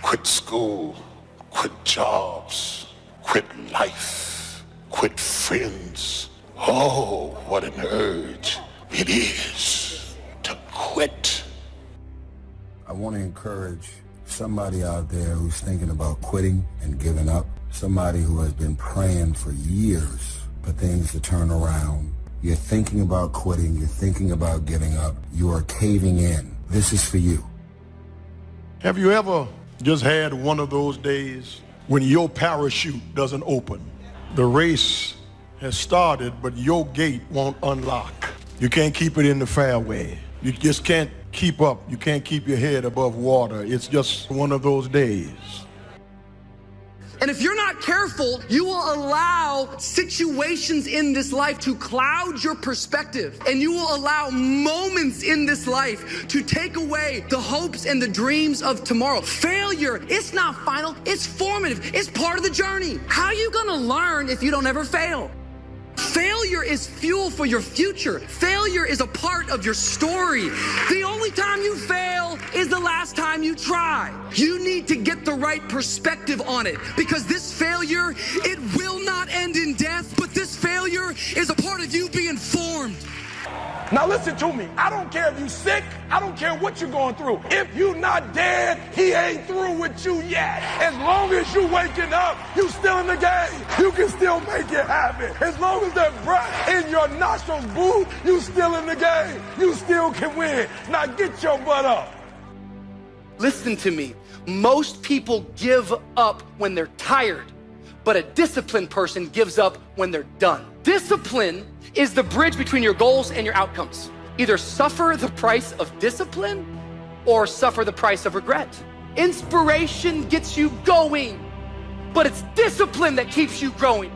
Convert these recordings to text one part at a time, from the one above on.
Quit school, quit jobs, quit life, quit friends. Oh, what an urge it is to quit. I want to encourage somebody out there who's thinking about quitting and giving up, somebody who has been praying for years for things to turn around. You're thinking about quitting, you're thinking about giving up, you are caving in. This is for you. Have you ever just had one of those days when your parachute doesn't open? The race has started, but your gate won't unlock. You can't keep it in the fairway. You just can't keep up. You can't keep your head above water. It's just one of those days. And if you're not careful, you will allow situations in this life to cloud your perspective. And you will allow moments in this life to take away the hopes and the dreams of tomorrow. Failure, it's not final, it's formative. It's part of the journey. How are you gonna learn if you don't ever fail? Failure is fuel for your future. Failure is a part of your story. The only time you fail is the last time you try. You need to get the right perspective on it, because this failure, it will not end in death, but this failure is a part of you being formed. Now listen to me. I don't care if you're sick. I don't care what you're going through. If you're not dead, he ain't through with you yet. As long as you waking up, you still in the game. You can still make it happen. As long as that breath in your nostrils move, you still in the game. You still can win. Now get your butt up. Listen to me. Most people give up when they're tired, but a disciplined person gives up when they're done. Discipline is the bridge between your goals and your outcomes. Either suffer the price of discipline or suffer the price of regret. Inspiration gets you going, but it's discipline that keeps you growing.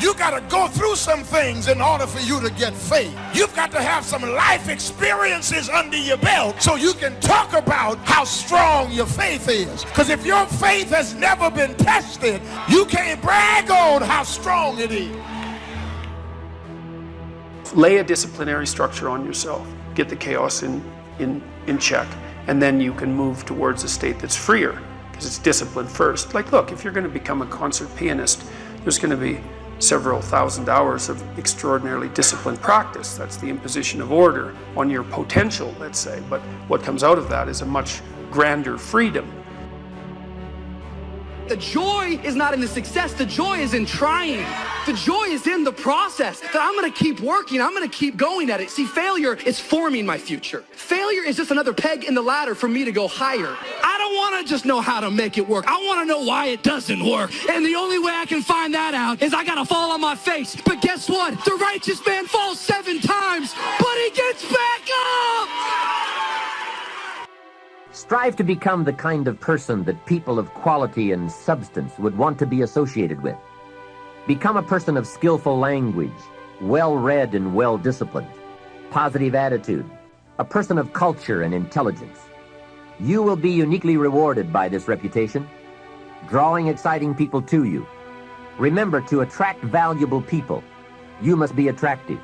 You got to go through some things in order for you to get faith. You've got to have some life experiences under your belt so you can talk about how strong your faith is. Because if your faith has never been tested, you can't brag on how strong it is. Lay a disciplinary structure on yourself. Get the chaos in check. And then you can move towards a state that's freer, because it's discipline first. Like, look, if you're going to become a concert pianist, there's going to be several thousand hours of extraordinarily disciplined practice. That's the imposition of order on your potential, let's say. But what comes out of that is a much grander freedom. The joy is not in the success, the joy is in trying. The joy is in the process, that I'm gonna keep working, I'm gonna keep going at it. See, failure is forming my future. Failure is just another peg in the ladder for me to go higher. I don't wanna just know how to make it work. I wanna know why it doesn't work. And the only way I can find that out is I gotta fall on my face. But guess what? The righteous man falls 7 times, but he gets back up! Strive to become the kind of person that people of quality and substance would want to be associated with. Become a person of skillful language, well-read and well-disciplined, positive attitude, a person of culture and intelligence. You will be uniquely rewarded by this reputation, drawing exciting people to you. Remember, to attract valuable people, you must be attractive.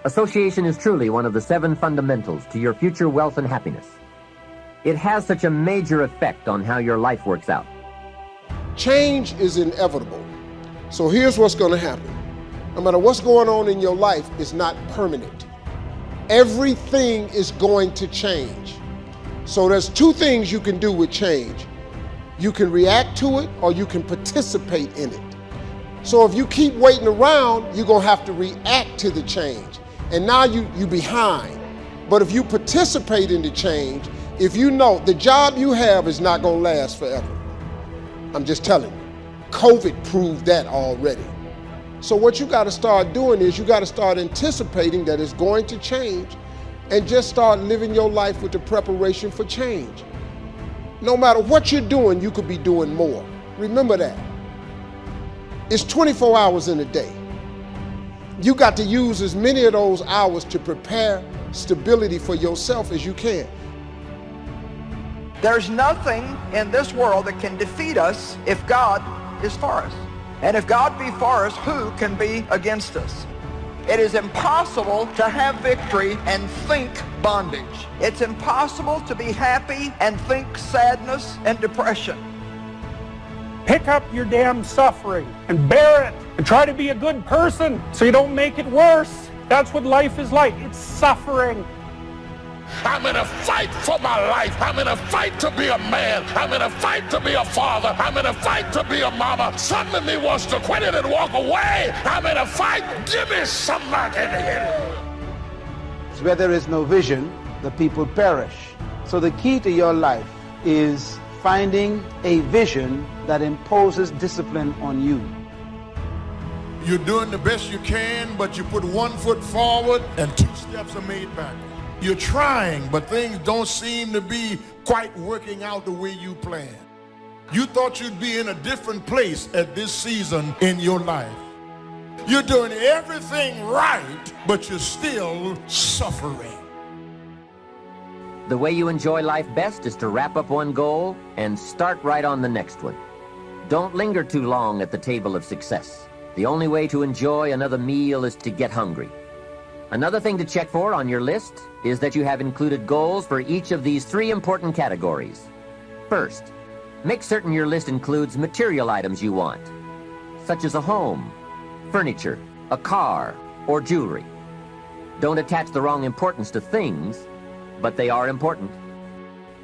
Association is truly one of the 7 fundamentals to your future wealth and happiness. It has such a major effect on how your life works out. Change is inevitable. So here's what's going to happen. No matter what's going on in your life, it's not permanent. Everything is going to change. So there's 2 things you can do with change. You can react to it, or you can participate in it. So if you keep waiting around, you're going to have to react to the change. And now you're behind. But if you participate in the change, if you know the job you have is not going to last forever. I'm just telling you. COVID proved that already. So what you got to start doing is you got to start anticipating that it's going to change, and just start living your life with the preparation for change. No matter what you're doing, you could be doing more. Remember that. It's 24 hours in a day. You got to use as many of those hours to prepare stability for yourself as you can. There's nothing in this world that can defeat us if God is for us. And if God be for us, who can be against us? It is impossible to have victory and think bondage. It's impossible to be happy and think sadness and depression. Pick up your damn suffering and bear it and try to be a good person so you don't make it worse. That's what life is like. It's suffering. I'm in a fight for my life. I'm in a fight to be a man. I'm in a fight to be a father. I'm in a fight to be a mama. Some of me wants to quit it and walk away. I'm in a fight. Give me somebody to hit it. Where there is no vision, the people perish. So the key to your life is finding a vision that imposes discipline on you. You're doing the best you can, but you put 1 foot forward and 2 steps are made back. You're trying, but things don't seem to be quite working out the way you planned. You thought you'd be in a different place at this season in your life. You're doing everything right, but you're still suffering. The way you enjoy life best is to wrap up one goal and start right on the next one. Don't linger too long at the table of success. The only way to enjoy another meal is to get hungry. Another thing to check for on your list is that you have included goals for each of these 3 important categories. First, make certain your list includes material items you want, such as a home, furniture, a car, or jewelry. Don't attach the wrong importance to things, but they are important.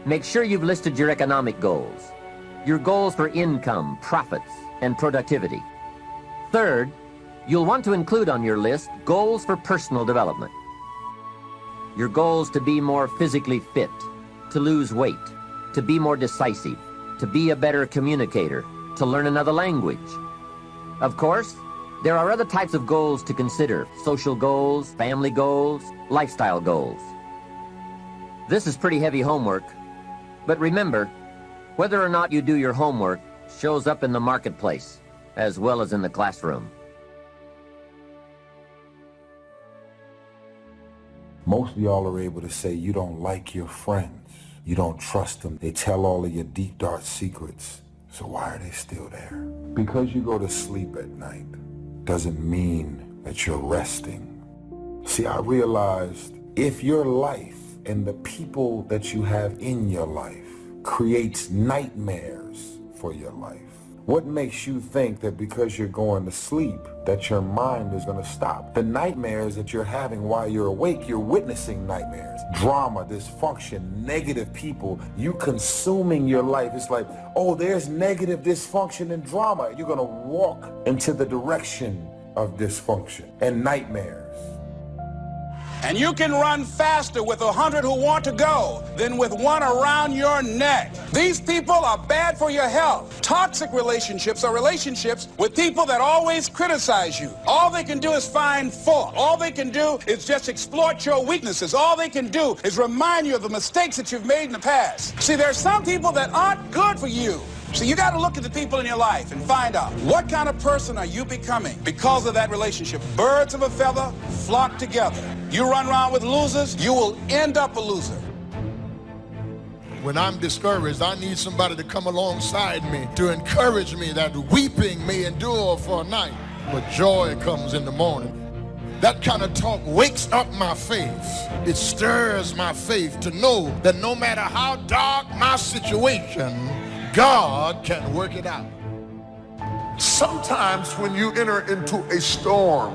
Make sure you've listed your economic goals, your goals for income, profits, and productivity. Third, you'll want to include on your list goals for personal development. Your goals to be more physically fit, to lose weight, to be more decisive, to be a better communicator, to learn another language. Of course, there are other types of goals to consider: social goals, family goals, lifestyle goals. This is pretty heavy homework, but remember, whether or not you do your homework shows up in the marketplace as well as in the classroom. Most of y'all are able to say you don't like your friends. You don't trust them. They tell all of your deep, dark secrets. So why are they still there? Because you go to sleep at night doesn't mean that you're resting. See, I realized if your life and the people that you have in your life creates nightmares for your life, what makes you think that because you're going to sleep that your mind is going to stop? The nightmares that you're having while you're awake, you're witnessing nightmares. Drama, dysfunction, negative people, you consuming your life. It's like, oh, there's negative dysfunction and drama. You're going to walk into the direction of dysfunction and nightmares. And you can run faster with 100 who want to go than with one around your neck. These people are bad for your health. Toxic relationships are relationships with people that always criticize you. All they can do is find fault. All they can do is just exploit your weaknesses. All they can do is remind you of the mistakes that you've made in the past. See, there are some people that aren't good for you. So you got to look at the people in your life and find out what kind of person are you becoming because of that relationship. Birds of a feather flock together. You run around with losers, you will end up a loser. When I'm discouraged, I need somebody to come alongside me to encourage me that weeping may endure for a night, but joy comes in the morning. That kind of talk wakes up my faith. It stirs my faith to know that no matter how dark my situation, God can work it out. Sometimes when you enter into a storm,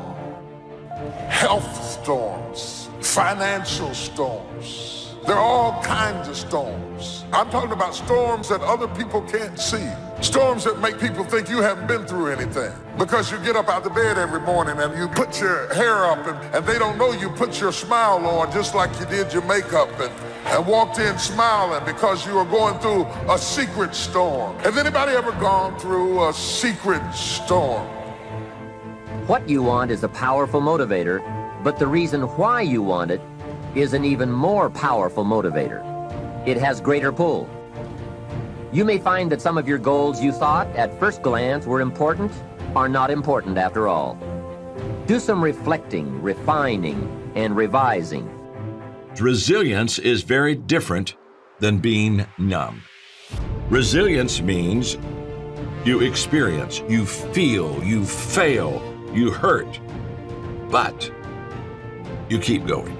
health storms, financial storms, there are all kinds of storms. I'm talking about storms that other people can't see. Storms that make people think you haven't been through anything. Because you get up out of bed every morning and you put your hair up and they don't know you put your smile on just like you did your makeup and walked in smiling because you were going through a secret storm. Has anybody ever gone through a secret storm? What you want is a powerful motivator, but the reason why you want it is an even more powerful motivator. It has greater pull. You may find that some of your goals you thought at first glance were important are not important after all. Do some reflecting, refining, and revising. Resilience is very different than being numb. Resilience means you experience, you feel, you fail, you hurt, but you keep going.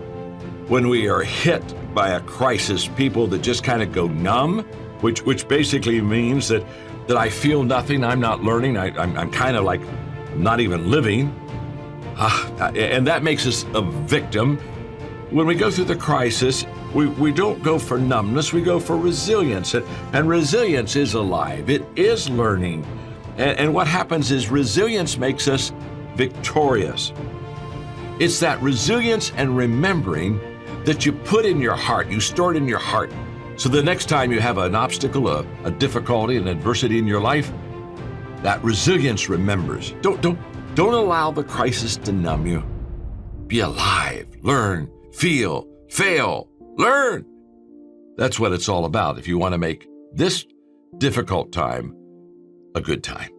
When we are hit by a crisis, people that just kind of go numb, which basically means that I feel nothing, I'm not learning, I'm kind of like not even living, and that makes us a victim. When we go through the crisis, we don't go for numbness, we go for resilience, and resilience is alive, it is learning, and what happens is resilience makes us victorious. It's that resilience and remembering that you put in your heart, you store it in your heart. So the next time you have an obstacle, a difficulty, an adversity in your life, that resilience remembers. Don't allow the crisis to numb you. Be alive, learn, feel, fail, learn. That's what it's all about if you want to make this difficult time a good time.